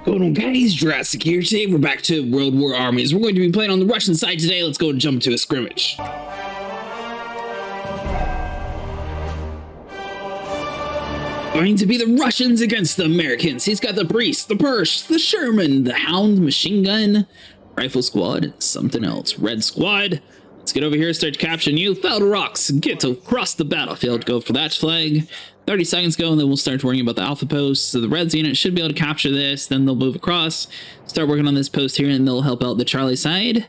Going on, guys? Jurassic here. Today we're back to World War Armies. We're going to be playing on the Russian side today. Let's go and jump to a scrimmage. Going to be the Russians against the Americans. He's got the Priest, the Persh, the Sherman, the Hound, machine gun, rifle squad, something else. Red squad. Let's get over here, start capturing you. Flrox, get across the battlefield. Go for that flag. 30 seconds go, and then we'll start worrying about the alpha post. So the Reds unit should be able to capture this. Then they'll move across, start working on this post here, and they'll help out the Charlie side.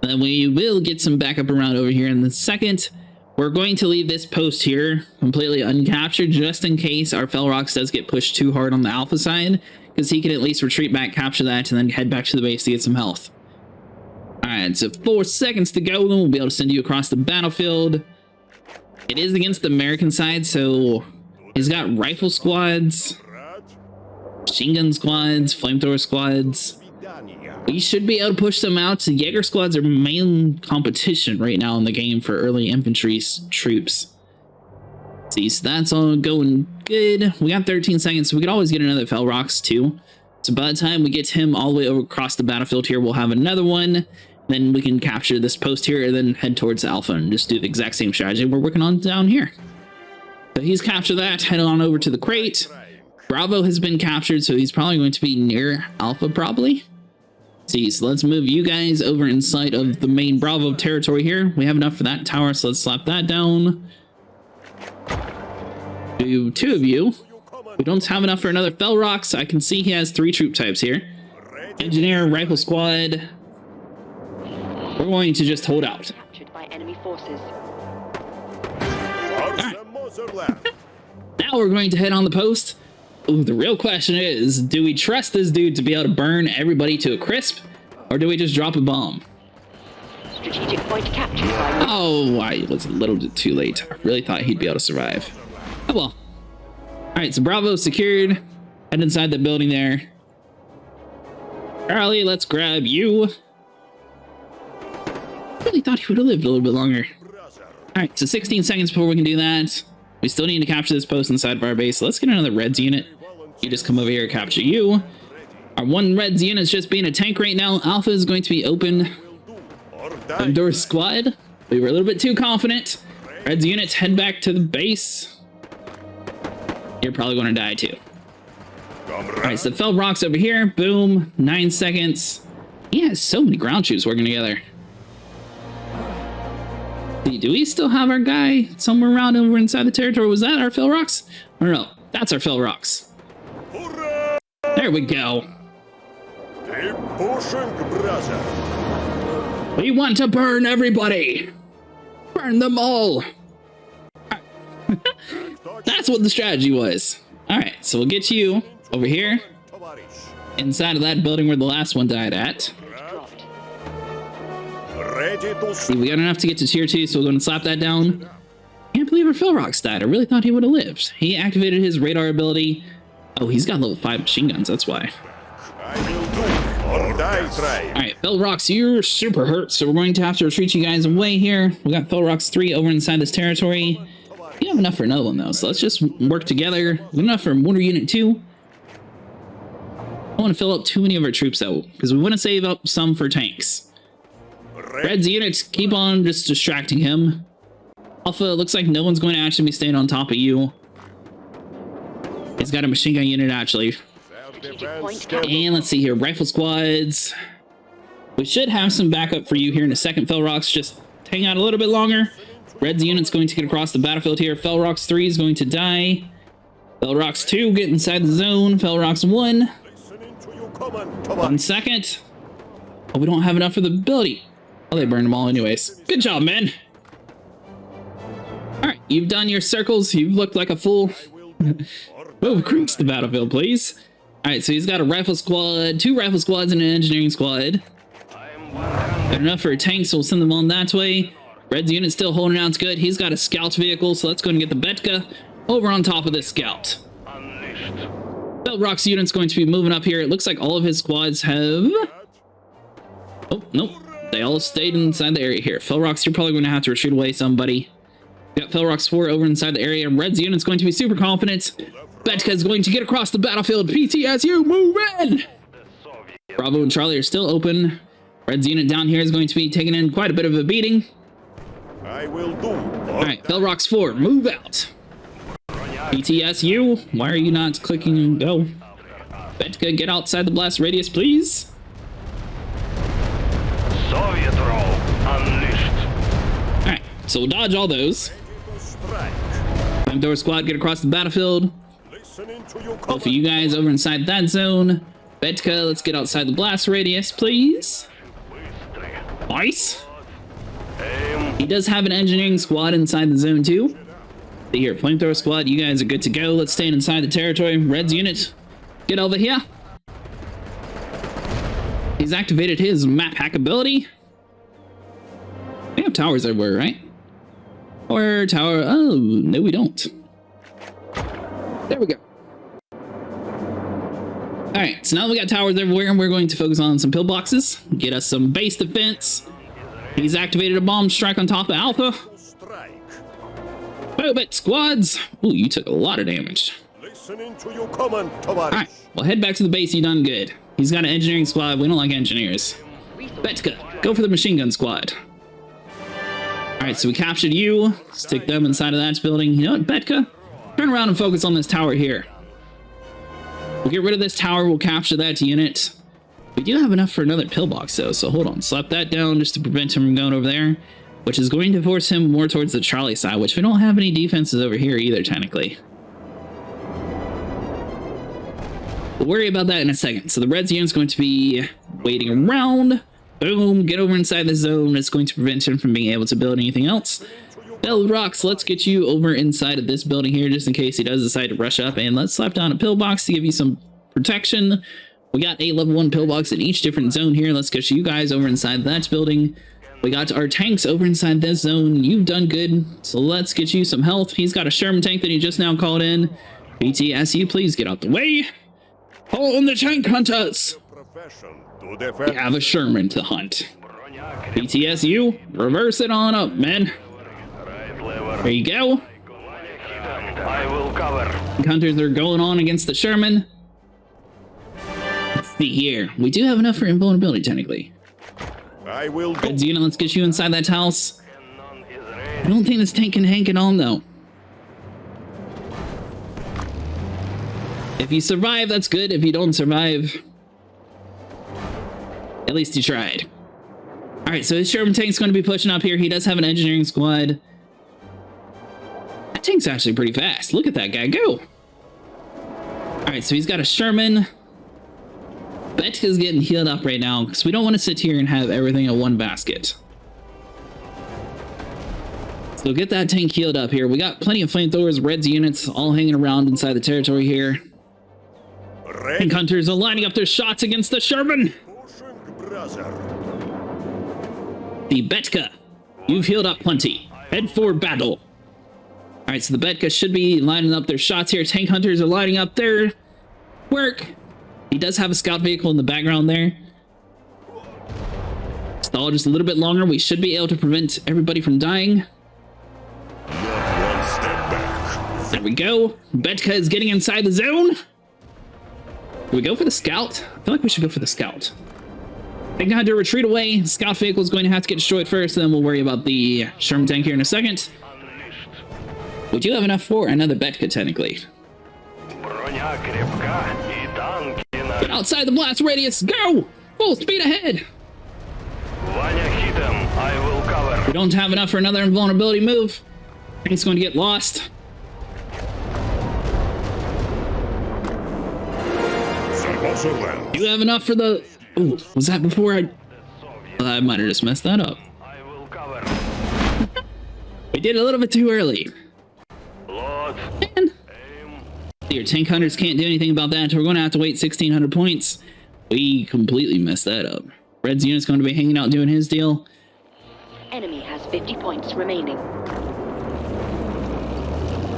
Then we will get some backup around over here in the second. We're going to leave this post here completely uncaptured, just in case our Flrox does get pushed too hard on the alpha side, because he can at least retreat back, capture that, and then head back to the base to get some health. Alright, so 4 seconds to go, then we'll be able to send you across the battlefield. It is against the American side, so he's got rifle squads, machine gun squads, flamethrower squads. We should be able to push them out. The Jaeger squads are main competition right now in the game for early infantry troops. See, so that's all going good. We got 13 seconds, so we could always get another Flrox too. So by the time we get him all the way over across the battlefield here, we'll have another one. Then we can capture this post here and then head towards Alpha and just do the exact same strategy we're working on down here. So he's captured that, head on over to the crate. Bravo has been captured, so he's probably going to be near Alpha probably. See, so let's move you guys over inside of the main Bravo territory here. We have enough for that tower, so let's slap that down. Do 2 of you. We don't have enough for another Flrox. I can see he has 3 troop types here. Engineer, rifle squad. We're going to just hold out. Captured by enemy forces. Right. Now we're going to head on the post. Ooh, the real question is, do we trust this dude to be able to burn everybody to a crisp? Or do we just drop a bomb? Strategic point captured by... Oh, I was a little bit too late. I really thought he'd be able to survive. Oh well. Alright, so Bravo secured. Head inside the building there. Charlie, let's grab you. Really thought he would have lived a little bit longer. Alright, so 16 seconds before we can do that. We still need to capture this post inside of our base. So let's get another Reds unit. You just come over here and capture you. Our one Reds unit is just being a tank right now. Alpha is going to be open. Door squad. We were a little bit too confident. Reds units head back to the base. You're probably going to die too. Alright, so Flrox over here. Boom. 9 seconds. He has so many ground troops working together. Do we still have our guy somewhere around over inside the territory? Was that our Flrox? Or no, that's our Flrox. There we go. We want to burn everybody. Burn them all. That's what the strategy was. Alright, so we'll get you over here. Inside of that building where the last one died at. See, we got enough to get to tier 2, so we're going to slap that down. Can't believe our Flrox died. I really thought he would have lived. He activated his radar ability. Oh, he's got level 5 machine guns, that's why. Alright, Flrox, you're super hurt, so we're going to have to retreat you guys away here. We got Flrox 3 over inside this territory. We have enough for another one, though, so let's just work together. We have enough for Mortar Unit 2. I don't want to fill up too many of our troops, though, because we want to save up some for tanks. Red's units keep on just distracting him. Alpha, looks like no one's going to actually be staying on top of you. He's got a machine gun unit, actually. And let's see here, rifle squads. We should have some backup for you here in a second, Flrox. Just hang out a little bit longer. Red's unit's going to get across the battlefield here. Flrox 3 is going to die. Flrox 2, get inside the zone. Flrox 1. 1 second. Oh, we don't have enough for the ability. Oh, they burned them all anyways. Good job, man. Alright, you've done your circles. You've looked like a fool. Move across the battlefield, please. Alright, so he's got a rifle squad, 2 rifle squads, and an engineering squad. Got enough for a tank, so we'll send them on that way. Red's unit still holding out. It's good. He's got a scout vehicle, so let's go and get the Betka over on top of this scout. Flrox unit's going to be moving up here. It looks like all of his squads have... Oh, nope. They all stayed inside the area here. Flrox, you're probably going to have to retreat away somebody. Got Flrox 4 over inside the area. Red's unit's going to be super confident. Betka is going to get across the battlefield. PTSU, move in! Bravo and Charlie are still open. Red's unit down here is going to be taking in quite a bit of a beating. I will do. Alright, Flrox 4, move out. PTSU, why are you not clicking go? Betka, get outside the blast radius, please. Soviet roll unleashed. Alright, so we'll dodge all those. Strike. Flamethrower squad, get across the battlefield. Listening to you. Both of you guys over inside that zone. Betka, let's get outside the blast radius, please. Nice. He does have an engineering squad inside the zone too. See here, Flamethrower squad, you guys are good to go. Let's stay inside the territory. Red's unit, get over here. He's activated his map hack ability. We have towers everywhere, right? Or tower, oh, no we don't. There we go. Alright, so now we got towers everywhere, and we're going to focus on some pillboxes. Get us some base defense. He's activated a bomb strike on top of Alpha. Strike. Move it, squads! Ooh, you took a lot of damage. Listening to your command, Tovarich. Alright, well head back to the base, you done good. He's got an engineering squad, we don't like engineers. Betka, go for the machine gun squad. Alright, so we captured you. Stick them inside of that building. You know what, Betka? Turn around and focus on this tower here. We'll get rid of this tower, we'll capture that unit. We do have enough for another pillbox though, so hold on. Slap that down just to prevent him from going over there, which is going to force him more towards the Charlie side, which we don't have any defenses over here either, technically. We'll worry about that in a second. So the Red's unit's going to be waiting around. Boom, get over inside the zone. It's going to prevent him from being able to build anything else. Flrox, let's get you over inside of this building here just in case he does decide to rush up, and let's slap down a pillbox to give you some protection. We got 8 level 1 pillbox in each different zone here. Let's get you guys over inside that building. We got our tanks over inside this zone. You've done good, so let's get you some health. He's got a Sherman tank that he just now called in. BTSU, please get out the way. Hold on the tank hunters. Profession to defend. We have a Sherman to hunt. BTSU, reverse it on up, man. There you go. I will cover. Hunters are going on against the Sherman. Let's see here. We do have enough for invulnerability, technically. I will do. Red's unit, let's get you inside that house. I don't think this tank can hang it on, though. If you survive, that's good. If you don't survive, at least you tried. Alright, so his Sherman tank's going to be pushing up here. He does have an engineering squad. That tank's actually pretty fast. Look at that guy go. Alright, so he's got a Sherman. Betka's getting healed up right now because we don't want to sit here and have everything in one basket. So get that tank healed up here. We got plenty of flamethrowers, Red's units all hanging around inside the territory here. Tank hunters are lining up their shots against the Sherman. The Betka, you've healed up plenty. Head for battle. Alright, so the Betka should be lining up their shots here. Tank hunters are lining up their work. He does have a scout vehicle in the background there. Stall just a little bit longer. We should be able to prevent everybody from dying. Not one step back. There we go. Betka is getting inside the zone. Do we go for the scout? I feel like we should go for the scout. Tank hunter, retreat away. Scout vehicle is going to have to get destroyed first, then we'll worry about the Sherman tank here in a second. We do have enough for another Betka, technically. Get outside the blast radius. Go! Full speed ahead. I will cover. We don't have enough for another invulnerability move. I think it's going to get lost. You have enough for the... Oh, was that before I might have just messed that up. I will cover. We did it a little bit too early. Load. Man. Your tank hunters can't do anything about that. We're going to have to wait 1,600 points. We completely messed that up. Red's unit's going to be hanging out doing his deal. Enemy has 50 points remaining.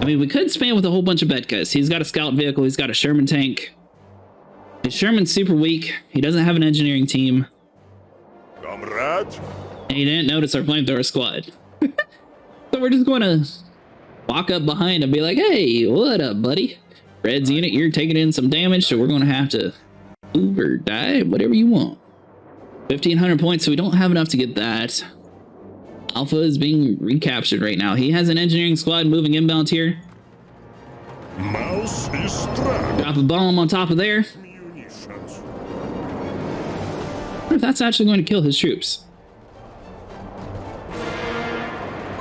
I mean, we could spam with a whole bunch of Betkas. He's got a scout vehicle. He's got a Sherman tank. His Sherman's super weak. He doesn't have an engineering team. Comrade. And he didn't notice our flamethrower squad. So we're just going to walk up behind and be like, hey, what up, buddy? Red's unit, you're taking in some damage, so we're going to have to move or die, whatever you want. 1,500 points, so we don't have enough to get that. Alpha is being recaptured right now. He has an engineering squad moving inbound here. Mouse is struck. Drop a bomb on top of there. Munitions. I wonder if that's actually going to kill his troops.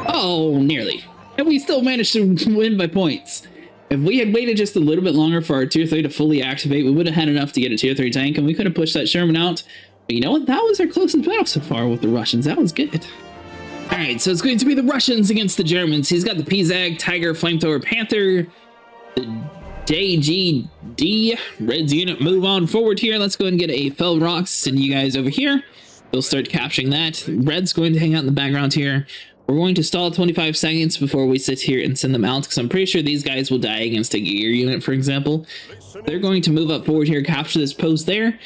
Oh, nearly. And we still managed to win by points. If we had waited just a little bit longer for our tier 3 to fully activate, we would have had enough to get a tier 3 tank, and we could have pushed that Sherman out. But you know what? That was our closest battle so far with the Russians. That was good. Alright, so it's going to be the Russians against the Germans. He's got the PZAG, Tiger, Flamethrower, Panther, the JGD. Red's unit move on forward here. Let's go ahead and get a Flrox. Send you guys over here. We'll start capturing that. Red's going to hang out in the background here. We're going to stall 25 seconds before we sit here and send them out, because I'm pretty sure these guys will die against a gear unit, for example. They're going to move up forward here, capture this post there,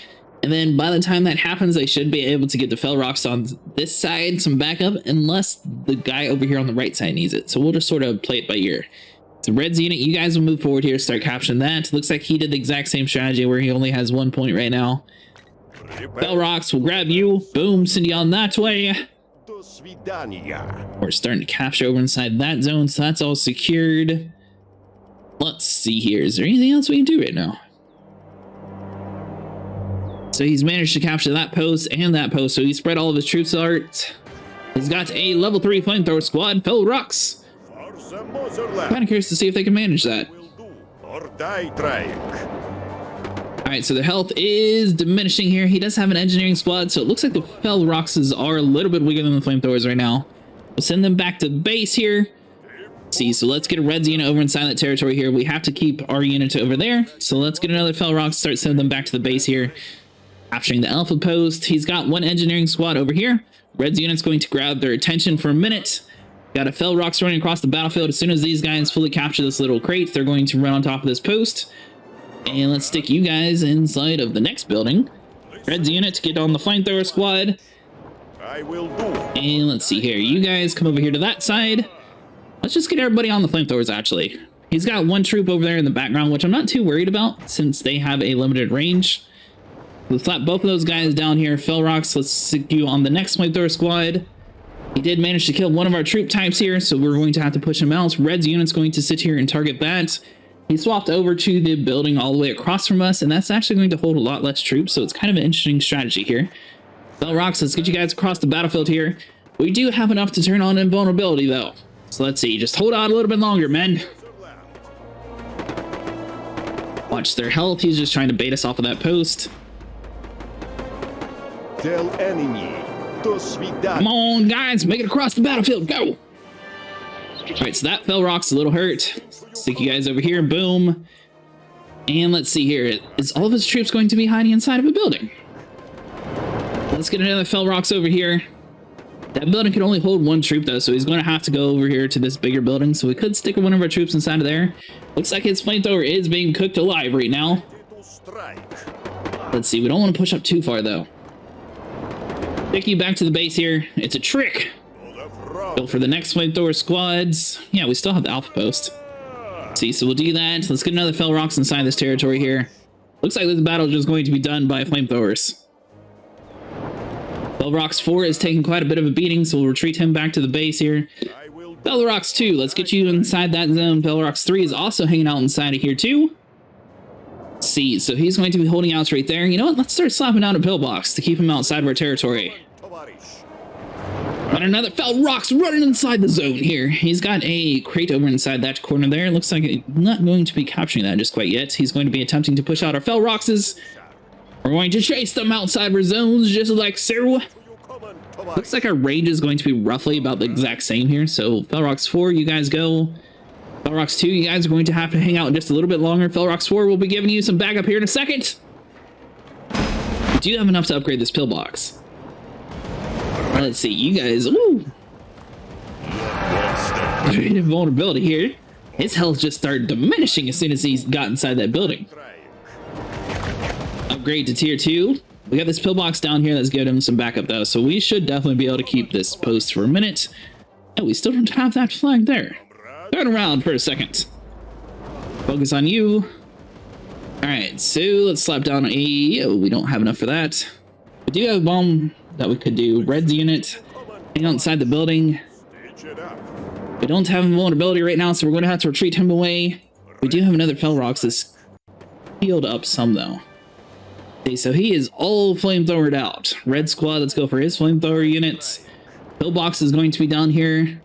and then by the time that happens, they should be able to get the Flrox on this side, some backup, unless the guy over here on the right side needs it. So we'll just sort of play it by ear. So Red's unit, you guys will move forward here, start capturing that. Looks like he did the exact same strategy where he only has 1 point right now. Flrox will grab you, boom, send you on that way. До свидания. We're starting to capture over inside that zone, so that's all secured. Let's see here. Is there anything else we can do right now? So he's managed to capture that post and that post, so he spread all of his troops out. He's got a level 3 flamethrower squad, Flrox. For the motherland. Kind of curious to see if they can manage that. Will do. Or die trying. Alright, so their health is diminishing here. He does have an engineering squad, so it looks like the Flroxes are a little bit weaker than the flamethrowers right now. We'll send them back to base here. See, so let's get a Red's unit over inside that territory here. We have to keep our unit over there. So let's get another Flrox, start sending them back to the base here. Capturing the Alpha post. He's got one engineering squad over here. Red's unit's going to grab their attention for a minute. Got a Flrox running across the battlefield. As soon as these guys fully capture this little crate, they're going to run on top of this post. And let's stick you guys inside of the next building. Red's unit, get on the flamethrower squad. I will do. And let's see here. You guys come over here to that side. Let's just get everybody on the flamethrowers, actually. He's got one troop over there in the background, which I'm not too worried about since they have a limited range. We'll slap both of those guys down here. Flrox, let's stick you on the next flamethrower squad. He did manage to kill one of our troop types here, so we're going to have to push him out. Red's unit's going to sit here and target that. He swapped over to the building all the way across from us, and that's actually going to hold a lot less troops, so it's kind of an interesting strategy here. Flrox, let's get you guys across the battlefield here. We do have enough to turn on invulnerability, though. So let's see. Just hold out a little bit longer, men. Watch their health. He's just trying to bait us off of that post. Tell enemy. До свидания. Come on, guys. Make it across the battlefield. Go. Alright, so that Flrox a little hurt. Stick you guys over here. Boom. And let's see here. Is all of his troops going to be hiding inside of a building? Let's get another Flrox over here. That building can only hold one troop, though, so he's going to have to go over here to this bigger building. So we could stick one of our troops inside of there. Looks like his flamethrower is being cooked alive right now. Let's see. We don't want to push up too far, though. Stick you back to the base here. It's a trick. Go for the next flamethrower squads. Yeah, we still have the Alpha post. Let's see, so we'll do that. Let's get another Flrox inside this territory here. Looks like this battle is just going to be done by flamethrowers. Flrox 4 is taking quite a bit of a beating, so we'll retreat him back to the base here. Flrox 2, let's get you inside that zone. Flrox 3 is also hanging out inside of here too. Let's see, so he's going to be holding out right there. You know what? Let's start slapping down a pillbox to keep him outside of our territory. Got another Flrox running inside the zone here. He's got a crate over inside that corner there. Looks like he's not going to be capturing that just quite yet. He's going to be attempting to push out our Flroxes. We're going to chase them outside our zones just like so. Looks like our range is going to be roughly about the exact same here. So Flrox 4, you guys go. Flrox 2, you guys are going to have to hang out just a little bit longer. Flrox 4 will be giving you some backup here in a second. We do have enough to upgrade this pillbox. Let's see, you guys. Ooh. Great invulnerability here. His health just started diminishing as soon as he got inside that building. Upgrade to tier 2. We got this pillbox down here that's giving him some backup though, so we should definitely be able to keep this post for a minute. Oh, we still don't have that flag there. Turn around for a second. Focus on you. Alright, so let's slap down a... Oh, we don't have enough for that. We do have a bomb that we could do. Red's unit. Hang out inside the building. Stitch it up. We don't have vulnerability right now, so we're going to have to retreat him away. We do have another Flrox that's healed up some, though. Okay, so he is all flamethrowered out. Red squad, let's go for his flamethrower units. Pillbox is going to be down here.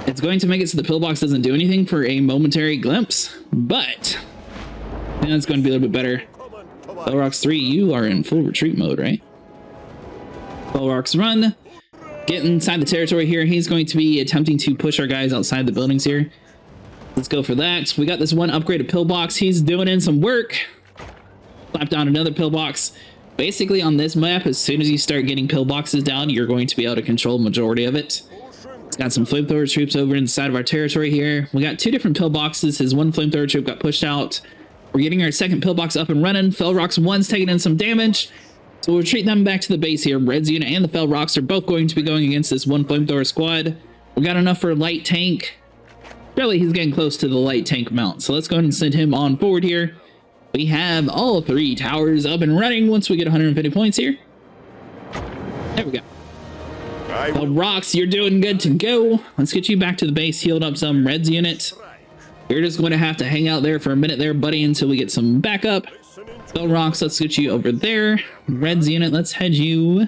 It's going to make it so the pillbox doesn't do anything for a momentary glimpse, but I think that's going to be a little bit better. Flrox 3, you are in full retreat mode, right? Flrox run. Get inside the territory here. He's going to be attempting to push our guys outside the buildings here. Let's go for that. We got this one upgraded pillbox. He's doing in some work. Slap down another pillbox. Basically, on this map, as soon as you start getting pillboxes down, you're going to be able to control the majority of it. It's got some flamethrower troops over inside of our territory here. We got two different pillboxes. His one flamethrower troop got pushed out. We're getting our second pillbox up and running. Flrox 1's taking in some damage. So we'll retreat them back to the base here. Red's unit and the Flrox are both going to be going against this one flamethrower squad. We got enough for a light tank. Really, he's getting close to the light tank mount. So let's go ahead and send him on forward here. We have all three towers up and running once we get 150 points here. There we go. Flrox, you're doing good to go. Let's get you back to the base, healed up some. Red's unit. You're just going to have to hang out there for a minute there, buddy, until we get some backup. Flrox, let's get you over there. Red's unit, let's head you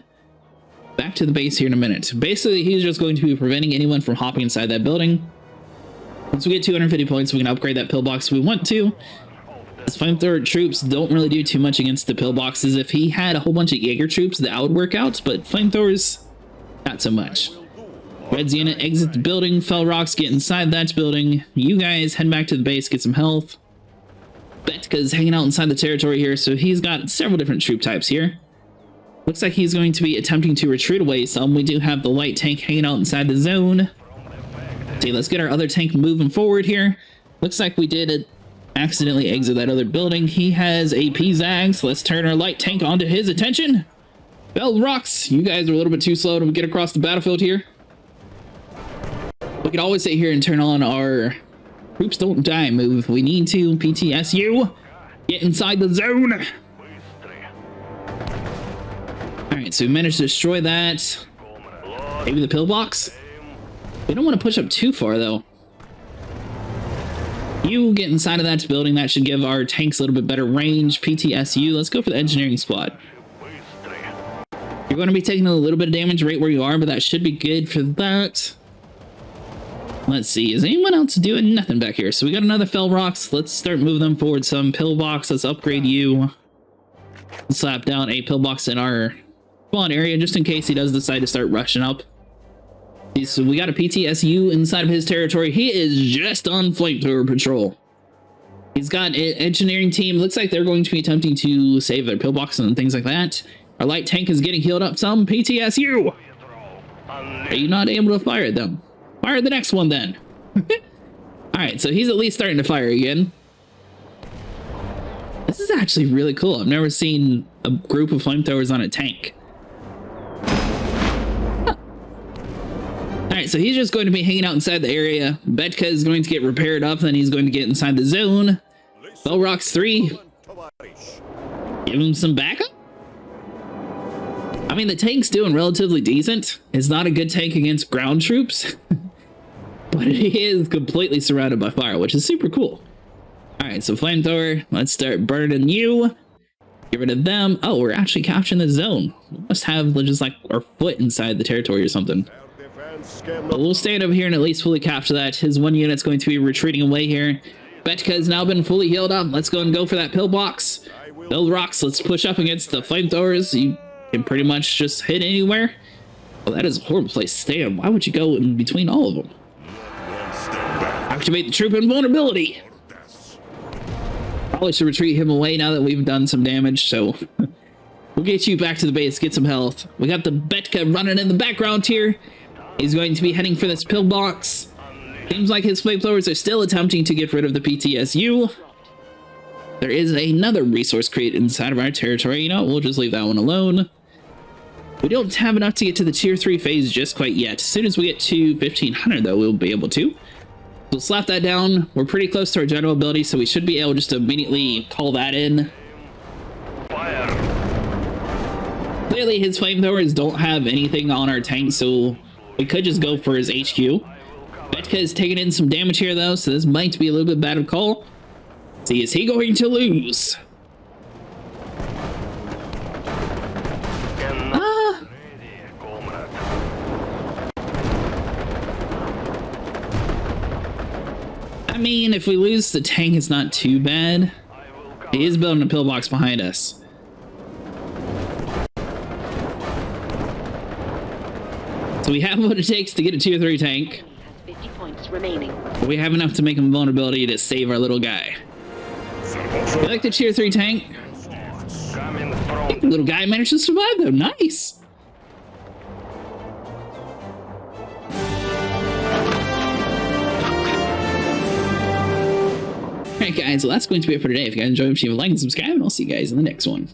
back to the base here in a minute. Basically, he's just going to be preventing anyone from hopping inside that building. Once we get 250 points, we can upgrade that pillbox if we want to. His flamethrower troops don't really do too much against the pillboxes. If he had a whole bunch of Jaeger troops, that would work out, but flamethrowers, not so much. Red's unit, exit the building. Flrox, get inside that building. You guys head back to the base, get some health. Betka's hanging out inside the territory here, so he's got several different troop types here. Looks like he's going to be attempting to retreat away some. We do have the light tank hanging out inside the zone. Okay, let's get our other tank moving forward here. Looks like we did accidentally exit that other building. He has AP zags. Let's turn our light tank onto his attention. Flrox, you guys are a little bit too slow to get across the battlefield here. We could always sit here and turn on our troops don't die move if we need to. PTSU, get inside the zone. Alright, so we managed to destroy that. Maybe the pillbox? We don't want to push up too far, though. You get inside of that building. That should give our tanks a little bit better range. PTSU, let's go for the engineering squad. You're going to be taking a little bit of damage right where you are, but that should be good for that. Let's see, is anyone else doing nothing back here? So we got another Flrox. Let's start moving them forward some. Pillbox, let's upgrade you. Let's slap down a pillbox in our spawn area just in case he does decide to start rushing up. So we got a PTSU inside of his territory. He is just on flamethrower patrol. He's got an engineering team. Looks like they're going to be attempting to save their pillbox and things like that. Our light tank is getting healed up some. PTSU! Are you not able to fire at them? Fire the next one then. Alright, so he's at least starting to fire again. This is actually really cool. I've never seen a group of flamethrowers on a tank. Alright, so he's just going to be hanging out inside the area. Betka is going to get repaired up, then he's going to get inside the zone. Flrox 3. Give him some backup? I mean, the tank's doing relatively decent. It's not a good tank against ground troops. But it is completely surrounded by fire, which is super cool. Alright, so flamethrower, let's start burning you. Get rid of them. Oh, we're actually capturing the zone. We must have just like our foot inside the territory or something. But we'll stand over here and at least fully capture that. His one unit's going to be retreating away here. Betka has now been fully healed up. Let's go and go for that pillbox. Flrox, let's push up against the flamethrowers. You can pretty much just hit anywhere. Well, that is a horrible place to stand. Why would you go in between all of them? Activate the troop invulnerability. Probably should retreat him away now that we've done some damage, so we'll get you back to the base, get some health. We got the Betka running in the background here. He's going to be heading for this pillbox. Seems like his flamethrowers are still attempting to get rid of the PTSU. There is another resource crate inside of our territory. You know, we'll just leave that one alone. We don't have enough to get to the tier 3 phase just quite yet. As soon as we get to 1500, though, we'll be able to. So slap that down. We're pretty close to our general ability, so we should be able just to immediately call that in. Fire. Clearly his flamethrowers don't have anything on our tank, so we could just go for his HQ. Betka is taking in some damage here though, so this might be a little bit bad of a call. See, is he going to lose? I mean, if we lose the tank, it's not too bad. He is building a pillbox behind us. So we have what it takes to get a tier 3 tank. Has 50 points remaining. But we have enough to make him vulnerability to save our little guy. We like the tier 3 tank. Coming from The little guy managed to survive though. Nice. Alright guys, well that's going to be it for today. If you guys enjoyed, leave a like and subscribe, and I'll see you guys in the next one.